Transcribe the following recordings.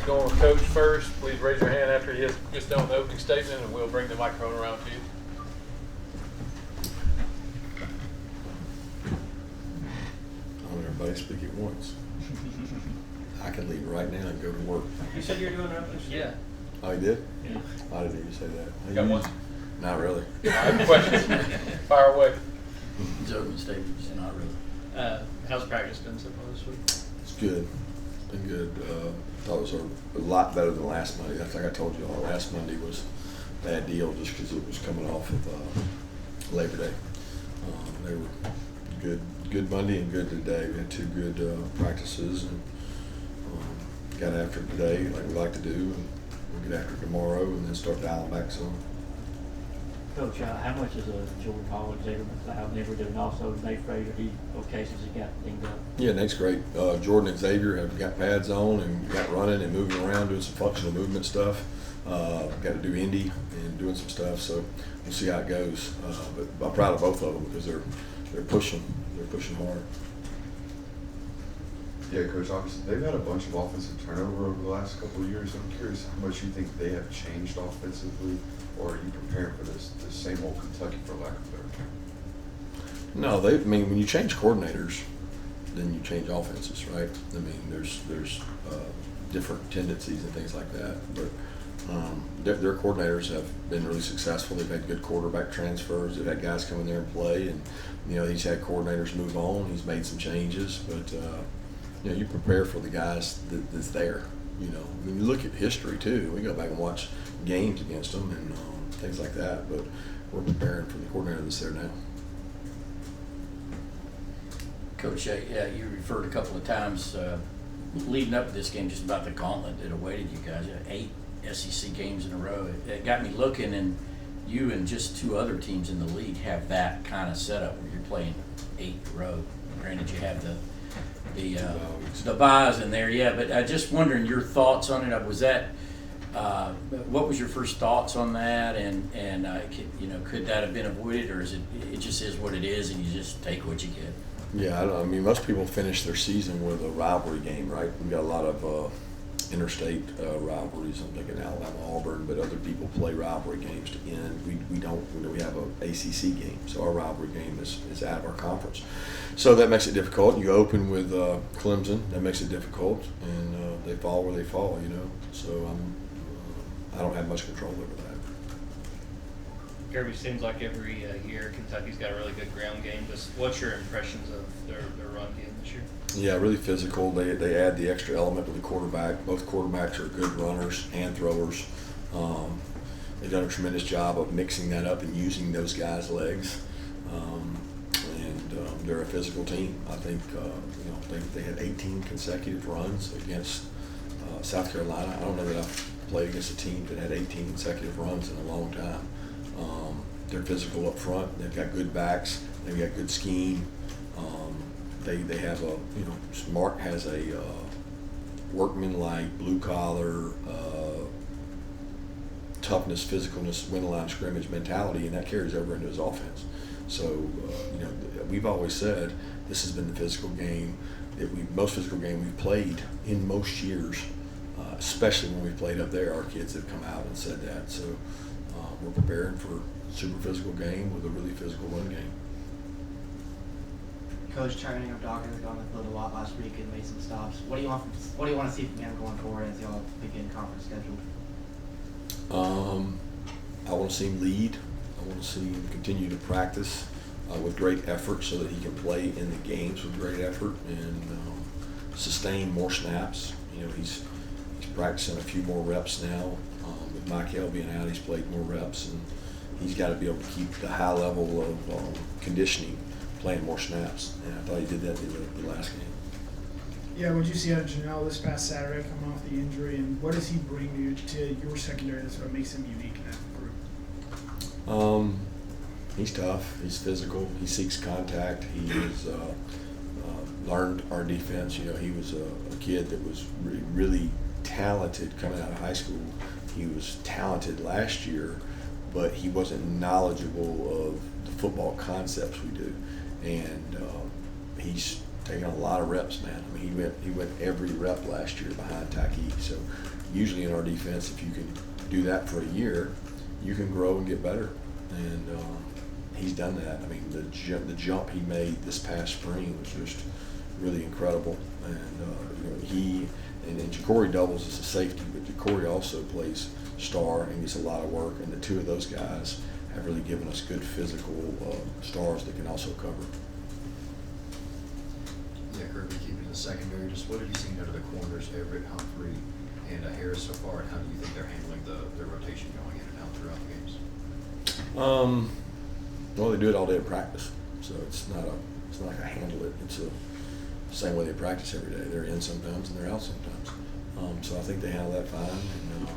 going with Coach first, please raise your hand after he gets done with the opening statement, and we'll bring the microphone around to you. I want everybody to speak at once. I can leave right now and go to work. You said you were doing opening statement? Yeah. Oh, you did? Yeah. I didn't hear you say that. Got one? Not really. I have questions. Fire away. It's open statements, not really. How's practice been so far this week? It's good. It's been good. Thought it was a lot better than last Monday. That's like I told you all. Last Monday was a bad deal just because it was coming off of Labor Day. They were good Monday and good today. We had two good practices and got after it today like we like to do. And we'll get after it tomorrow and then start dialing back some. Coach, how much is Jordan Hall and Xavier McLeod never doing? Also, Nate Frazier, he occasions he got dinged up. Yeah, Nate's great. Jordan and Xavier have got pads on and got running and moving around, doing some functional movement stuff. Got to do Indy and doing some stuff, so we'll see how it goes. But I'm proud of both of them because they're pushing hard. Yeah, Coach, obviously they've had a bunch of offensive turnover over the last couple of years. I'm curious how much you think they have changed offensively, or are you preparing for this same old Kentucky, for lack of a better term? No, I mean, when you change coordinators, then you change offenses, right? I mean, there's different tendencies and things like that, but their coordinators have been really successful. They've had good quarterback transfers. They've had guys come in there and play, and he's had coordinators move on. He's made some changes, but you prepare for the guys that's there. When you look at history too, we go back and watch games against them and things like that. But we're preparing for the coordinator that's there now. Coach, yeah, you referred a couple of times leading up to this game just about the gauntlet that awaited you guys. 8 SEC games in a row. It got me looking, and you and just 2 other teams in the league have that kind of setup where you're playing 8 in a row. Granted, you have the buys in there, yeah. But just wondering your thoughts on it. Was that what was your first thoughts on that? And could that have been avoided, or is it just is what it is, and you just take what you get? Yeah, I mean, most people finish their season with a rivalry game, right? We've got a lot of interstate rivalries. I'm thinking Alabama, Auburn, but other people play rivalry games to end. We don't. We have an ACC game, so our rivalry game is out of our conference. So that makes it difficult. You open with Clemson, that makes it difficult, and they fall where they fall, So I don't have much control over that. Kirby, seems like every year Kentucky's got a really good ground game. Just what's your impressions of their run game this year? Yeah, really physical. They add the extra element with the quarterback. Both quarterbacks are good runners and throwers. They've done a tremendous job of mixing that up and using those guys' legs. They're a physical team. I think they had 18 consecutive runs against South Carolina. I don't know that I've played against a team that had 18 consecutive runs in a long time. They're physical up front. They've got good backs. They've got good scheme. They have Smart has a workman-like, blue-collar, toughness, physicalness, win the line scrimmage mentality, and that carries over into his offense. So, we've always said this has been the physical game most physical game we've played in most years, especially when we've played up there. Our kids have come out and said that. So, we're preparing for a super physical game with a really physical run game. Coach Junkyard Dawgcast has gone with a lot last week and made some stops. What do you want to see from him going forward as y'all begin conference schedule? I want to see him lead. I want to see him continue to practice with great effort so that he can play in the games with great effort and sustain more snaps. He's practicing a few more reps now. With Michael being out, he's played more reps, and he's got to be able to keep the high level of conditioning, playing more snaps. And I thought he did that the last game. Yeah, what did you see out of Janelle this past Saturday coming off the injury, and what does he bring to your secondary that's what makes him unique in that group? He's tough. He's physical. He seeks contact. He has learned our defense. He was a kid that was really talented coming out of high school. He was talented last year, but he wasn't knowledgeable of the football concepts we do. And he's taken a lot of reps, man. I mean, he went every rep last year behind Taki. So usually in our defense, if you can do that for a year, you can grow and get better. And he's done that. I mean, the jump he made this past spring was just really incredible. And he and Ja'Cory doubles as a safety, but Ja'Cory also plays star and gets a lot of work. And the two of those guys have really given us good physical stars that can also cover. Yeah, Kirby, keeping the secondary, just what have you seen out of the corners, Everett, Humphrey, and Harris so far, and how do you think they're handling the rotation going in and out throughout the games? Well, they do it all day at practice, so it's not like I handle it. It's the same way they practice every day. They're in sometimes and they're out sometimes. So I think they handle that fine, and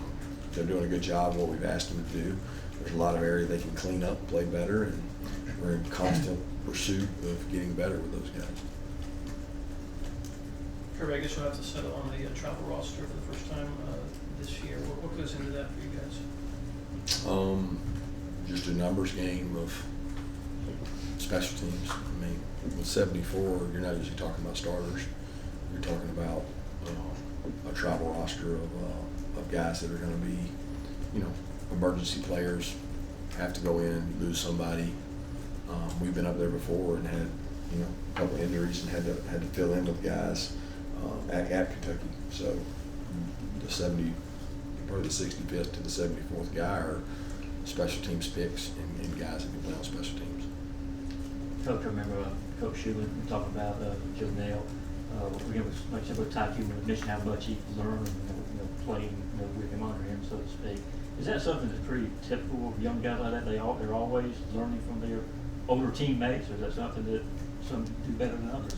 they're doing a good job of what we've asked them to do. There's a lot of area they can clean up, play better, and we're in constant pursuit of getting better with those guys. Kirby, I guess you'll have to settle on the travel roster for the first time this year. What goes into that for you guys? Just a numbers game of special teams. I mean, with 74, you're not usually talking about starters. You're talking about a travel roster of guys that are going to be, emergency players, have to go in, lose somebody. We've been up there before and had, a couple of injuries and had to fill in with guys at Kentucky. So the probably the 65th to the 74th guy are special teams picks and guys that can play on special teams. Coach, I remember Coach Schumann talking about Joe Nail. Like I said, with Ty Cuban, mentioned how much he learned playing with him under him, so to speak. Is that something that's pretty typical of young guys like that? They're always learning from their older teammates, or is that something that some do better than others?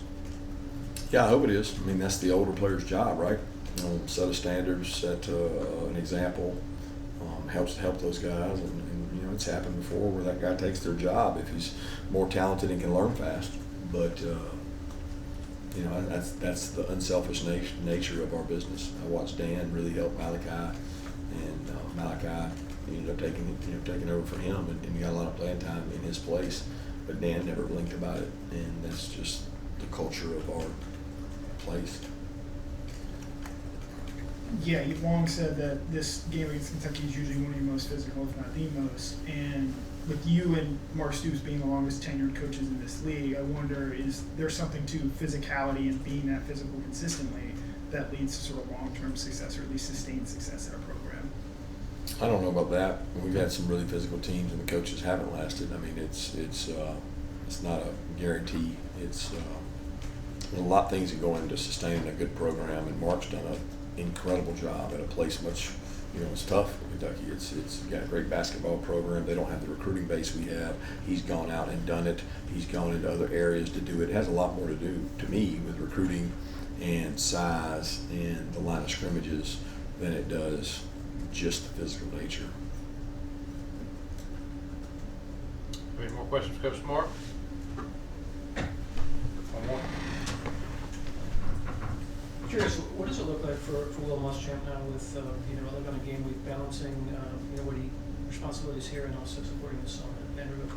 Yeah, I hope it is. I mean, that's the older player's job, right? Set a standards, set an example, help those guys, and it's happened before where that guy takes their job if he's more talented and can learn fast. But that's the unselfish nature of our business. I watched Dan really help Malachi, and Malachi ended up taking over for him, and he got a lot of playing time in his place. But Dan never blinked about it, and that's just the culture of our place. Yeah, you've long said that this game against Kentucky is usually one of your most physical, if not the most. And with you and Mark Stoops being the longest tenured coaches in this league, I wonder, is there something to physicality and being that physical consistently that leads to sort of long-term success, or at least sustained success in our program? I don't know about that. We've had some really physical teams, and the coaches haven't lasted. I mean, it's not a guarantee. It's there's a lot of things that go into sustaining a good program, and Mark's done an incredible job at a place much, it's tough in Kentucky. It's got a great basketball program. They don't have the recruiting base we have. He's gone out and done it. He's gone into other areas to do it. It has a lot more to do, to me, with recruiting and size and the line of scrimmages than it does just the physical nature. Any more questions for Coach Smart? One more. Curious, what does it look like for Will Muschamp now with like on a game week balancing what he responsibilities here and also supporting his son Andrew?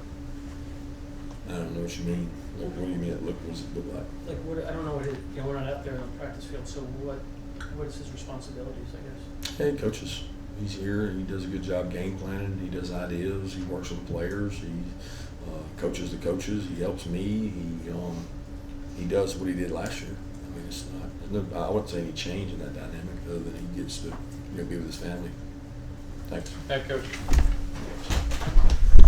I don't know what you mean. What do you mean? What does it look like? Like what? I don't know what we're not out there on the practice field. So what is his responsibilities? I guess. Hey, coaches. He's here. He does a good job game planning. He does ideas. He works with the players. He coaches the coaches. He helps me. He does what he did last year. I mean, it's not. I wouldn't say any change in that dynamic other than he gets to be with his family. Thanks. Thank you, Coach.